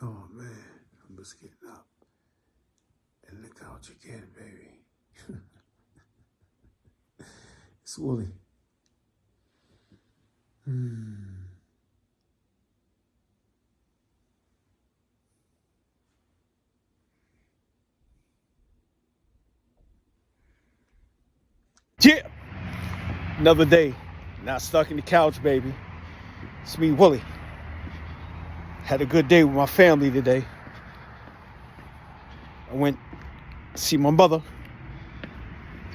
Oh man, I'm just getting up. And look out again, baby. It's Wooly. Yeah, another day. Not stuck in the couch, baby. It's me, Wooly. Had a good day with my family today. I went to see my mother.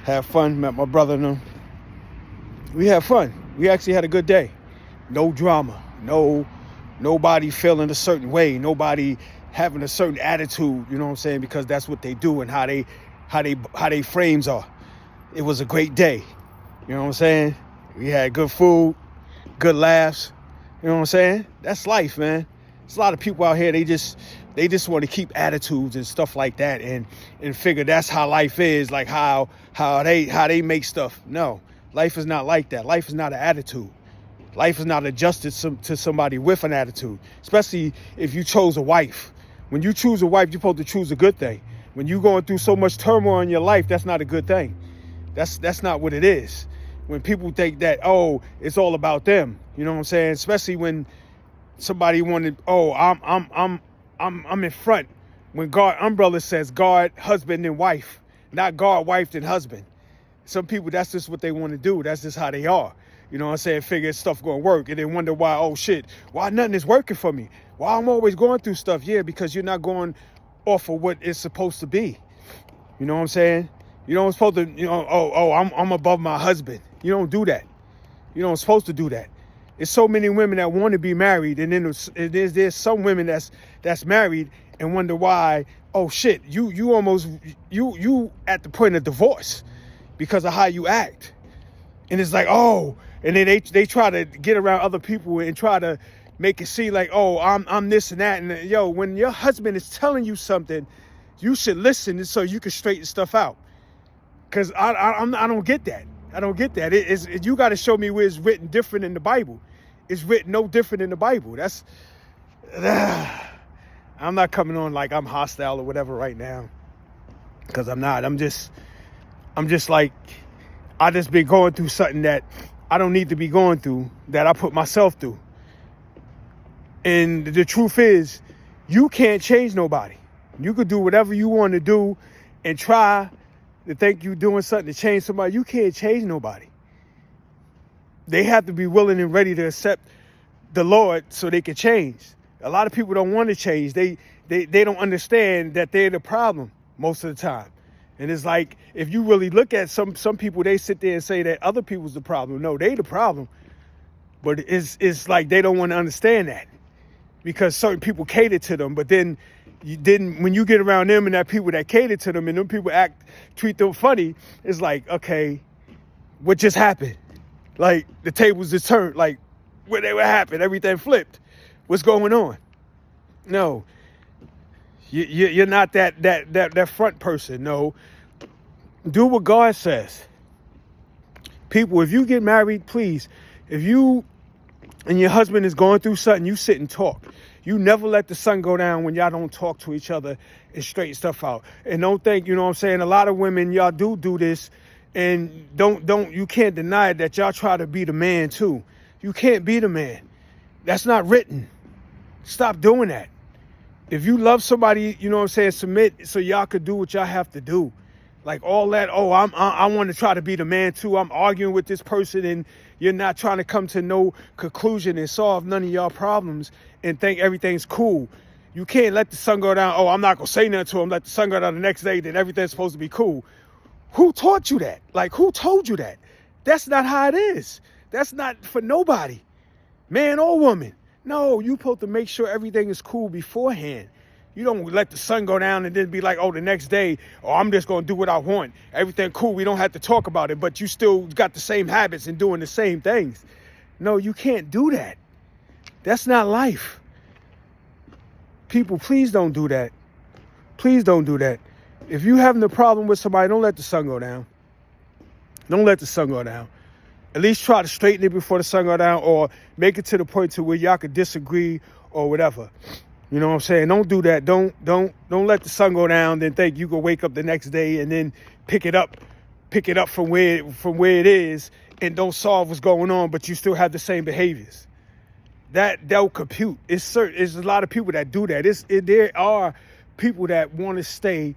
Had fun, met my brother and them. We had fun. We actually had a good day. No drama. Nobody feeling a certain way. Nobody having a certain attitude, you know what I'm saying? Because that's what they do and how they frames are. It was a great day. You know what I'm saying? We had good food, good laughs. You know what I'm saying? That's life, man. There's a lot of people out here, they just want to keep attitudes and stuff like that and figure that's how life is, like how they make stuff. No, life is not like that. Life is not an attitude. Life is not adjusted to somebody with an attitude, especially if you chose a wife. When you choose a wife, you're supposed to choose a good thing. When you're going through so much turmoil in your life, that's not a good thing. That's not what it is. When people think that, oh, it's all about them, you know what I'm saying? Especially when somebody wanted, oh, I'm in front. When God umbrella says God, husband and wife, not God, wife and husband. Some people, that's just what they want to do. That's just how they are. You know what I'm saying? Figure stuff gonna work. And they wonder why, oh shit, why nothing is working for me? Why I'm always going through stuff? Yeah, because you're not going off of what it's supposed to be. You know what I'm saying? You don't supposed to, I'm above my husband. You don't do that. You don't supposed to do that. There's so many women that want to be married, and then there's some women that's married and wonder why, oh shit, you almost at the point of divorce because of how you act. And it's like, oh, and then they try to get around other people and try to make it seem like, oh, I'm this and that. And yo, when your husband is telling you something, you should listen so you can straighten stuff out. Cause I don't get that. I don't get that. You got to show me where it's written different in the Bible. It's written no different in the Bible. That's I'm not coming on like I'm hostile or whatever right now, cause I'm not. I'm just like, I just been going through something that I don't need to be going through, that I put myself through. And the truth is, you can't change nobody. You could do whatever you want to do and try to think you're doing something to change somebody. You can't change nobody. They have to be willing and ready to accept the Lord so they can change. A lot of people don't want to change. They don't understand that they're the problem most of the time. And it's like, if you really look at some people, they sit there and say that other people's the problem. No, they the problem. But it's like they don't want to understand that because certain people cater to them. But then when you get around them and that people that cater to them and them people treat them funny, it's like, okay, what just happened? Like the tables just turned. Like what happened? Everything flipped. What's going on? No, you're not that front person. No, do what God says. People, if you get married, please, if you and your husband is going through something, you sit and talk. You never let the sun go down when y'all don't talk to each other and straighten stuff out. And don't think, you know what I'm saying, a lot of women, y'all do this, and you can't deny it that y'all try to be the man too. You can't be the man. That's not written. Stop doing that. If you love somebody, you know what I'm saying, submit so y'all could do what y'all have to do. Like all that, oh, I want to try to be the man too. I'm arguing with this person and you're not trying to come to no conclusion and solve none of y'all problems and think everything's cool. You can't let the sun go down. Oh, I'm not going to say nothing to him. Let the sun go down the next day, then everything's supposed to be cool. Who taught you that? Like, who told you that? That's not how it is. That's not for nobody, man or woman. No, you're supposed to make sure everything is cool beforehand. You don't let the sun go down and then be like, oh, the next day, oh, I'm just going to do what I want. Everything cool. We don't have to talk about it, but you still got the same habits and doing the same things. No, you can't do that. That's not life. People, please don't do that. Please don't do that. If you're having a problem with somebody, don't let the sun go down. Don't let the sun go down. At least try to straighten it before the sun go down or make it to the point to where y'all could disagree or whatever. You know what I'm saying? Don't do that. Don't let the sun go down, then think you can wake up the next day and then pick it up from where it is, and don't solve what's going on, but you still have the same behaviors. They'll compute. It's a lot of people that do that. There are people that want to stay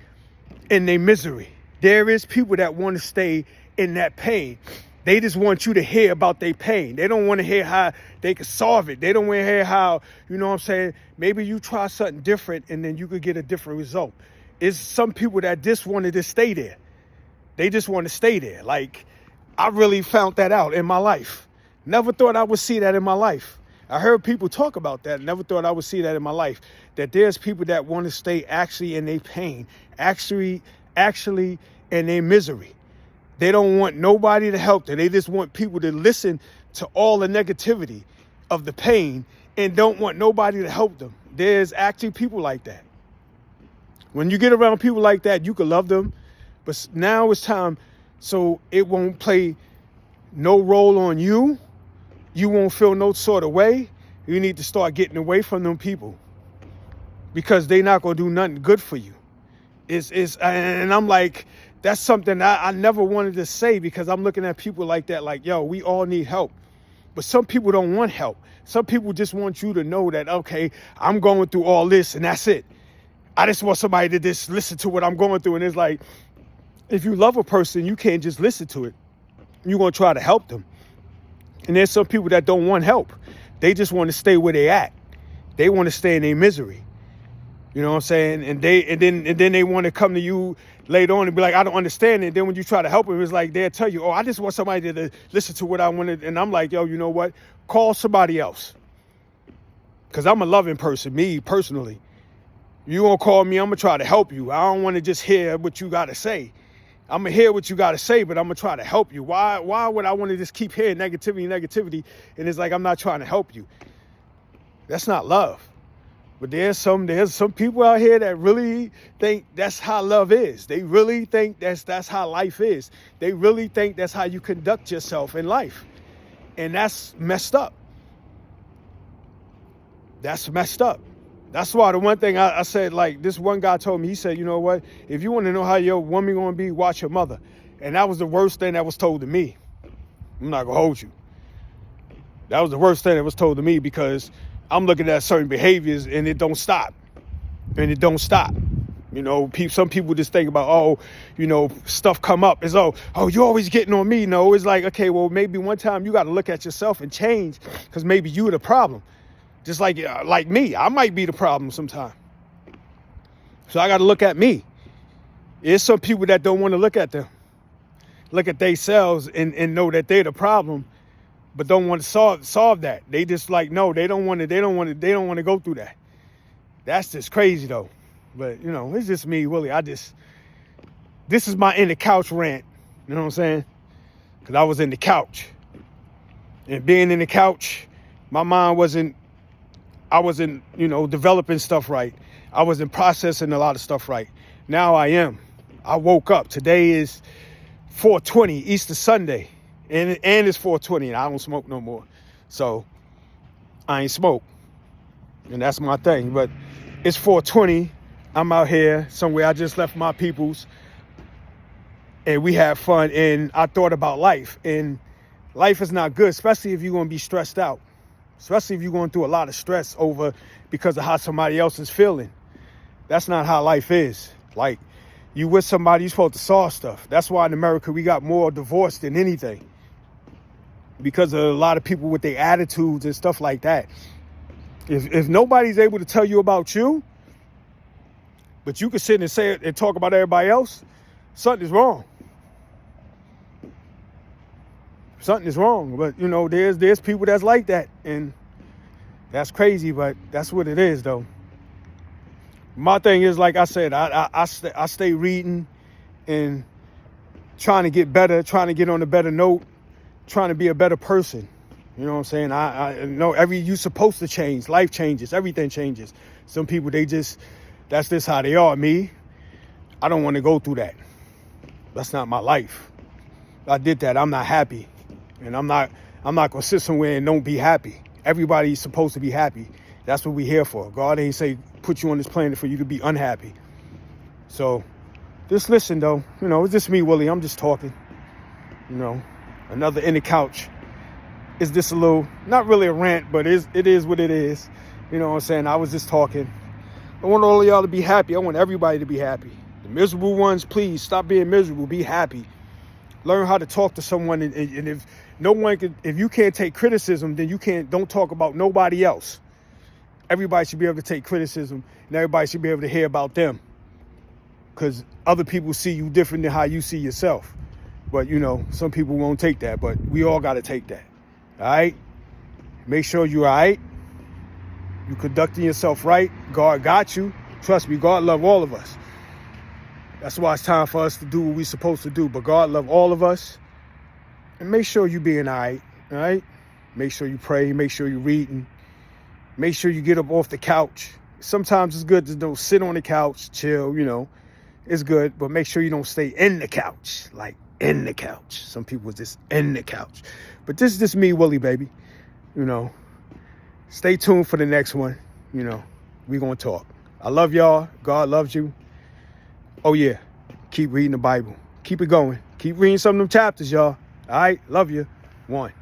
in their misery. There is people that want to stay in that pain. They just want you to hear about their pain. They don't want to hear how they can solve it. They don't want to hear how, you know what I'm saying, maybe you try something different and then you could get a different result. It's some people that just wanted to stay there. They just want to stay there. Like, I really found that out in my life. Never thought I would see that in my life. I heard people talk about that. Never thought I would see that in my life. That there's people that want to stay actually in their pain, actually in their misery. They don't want nobody to help them. They just want people to listen to all the negativity of the pain and don't want nobody to help them. There's actually people like that. When you get around people like that, you can love them. But now it's time so it won't play no role on you. You won't feel no sort of way. You need to start getting away from them people because they're not going to do nothing good for you. And I'm like, that's something I never wanted to say because I'm looking at people like that, like, yo, we all need help. But some people don't want help. Some people just want you to know that, okay, I'm going through all this and that's it. I just want somebody to just listen to what I'm going through. And it's like, if you love a person, you can't just listen to it. You're going to try to help them. And there's some people that don't want help. They just want to stay where they at. They want to stay in their misery. You know what I'm saying? And then they want to come to you later on and be like, I don't understand it. And then when you try to help them, it's like they'll tell you, oh, I just want somebody to listen to what I wanted. And I'm like, yo, you know what? Call somebody else. Because I'm a loving person, me personally. You gonna call me, I'm gonna try to help you. I don't want to just hear what you got to say. I'm gonna hear what you got to say, but I'm gonna try to help you. Why would I want to just keep hearing negativity? And it's like, I'm not trying to help you. That's not love. But there's some people out here that really think that's how love is. They really think that's how life is. They really think that's how you conduct yourself in life. And that's messed up. That's messed up. That's why the one thing I said, like, this one guy told me, he said, you know what? If you want to know how your woman going to be, watch your mother. And that was the worst thing that was told to me. I'm not going to hold you. That was the worst thing that was told to me because I'm looking at certain behaviors and it don't stop. And it don't stop. You know, some people just think about, oh, you know, stuff come up. It's, oh, you're always getting on me. No, it's like, okay, well, maybe one time you got to look at yourself and change because maybe you're the problem. Just like me, I might be the problem sometime. So I got to look at me. There's some people that don't want to look at them. Look at themselves and know that they're the problem, but don't want to solve that. They just like, no, they don't want to go through that. That's just crazy though. But you know, it's just me, Willie. This is my in the couch rant. You know what I'm saying? Because I was in the couch. And being in the couch, my mind I wasn't, you know, developing stuff right. I wasn't processing a lot of stuff right. Now I am. I woke up. Today is 4/20, Easter Sunday. And it's 4/20 and I don't smoke no more. So I ain't smoke. And that's my thing. But it's 4/20. I'm out here somewhere. I just left my peoples. And we had fun. And I thought about life. And life is not good, especially if you're going to be stressed out. Especially if you're going through a lot of stress because of how somebody else is feeling. That's not how life is. Like, you with somebody, you're supposed to solve stuff. That's why in America we got more divorce than anything. Because of a lot of people with their attitudes and stuff like that. If nobody's able to tell you about you, but you can sit and say it and talk about everybody else, something is wrong. Something is wrong. But, you know, there's people that's like that. And that's crazy, but that's what it is, though. My thing is, like I said, I stay reading and trying to get better, trying to get on a better note, trying to be a better person. You know what I'm saying? I know you're supposed to change. Life changes. Everything changes. Some people, that's just how they are. Me, I don't want to go through that. That's not my life. If I did that, I'm not happy. And I'm not going to sit somewhere and don't be happy. Everybody's supposed to be happy. That's what we here for. God ain't say put you on this planet for you to be unhappy. So just listen though. You know, it's just me, Willie. I'm just talking. You know, another in the couch. Is this a little, not really a rant, but it is what it is. You know what I'm saying? I was just talking. I want all of y'all to be happy. I want everybody to be happy. The miserable ones, please stop being miserable. Be happy. Learn how to talk to someone. And if no one can, if you can't take criticism, then don't talk about nobody else. Everybody should be able to take criticism, and everybody should be able to hear about them. Because other people see you different than how you see yourself. But, you know, some people won't take that, but we all got to take that. All right? Make sure you're all right. You conducting yourself right. God got you. Trust me, God love all of us. That's why it's time for us to do what we're supposed to do. But God love all of us. And make sure you being all right? Make sure you pray. Make sure you're reading. Make sure you get up off the couch. Sometimes it's good to don't sit on the couch, chill, you know. It's good, but make sure you don't stay in the couch. Like, in the couch. Some people just in the couch. But this is just me, Willie, baby. You know. Stay tuned for the next one. You know, we're going to talk. I love y'all. God loves you. Oh, yeah. Keep reading the Bible. Keep it going. Keep reading some of them chapters, y'all. All right? Love you. 1.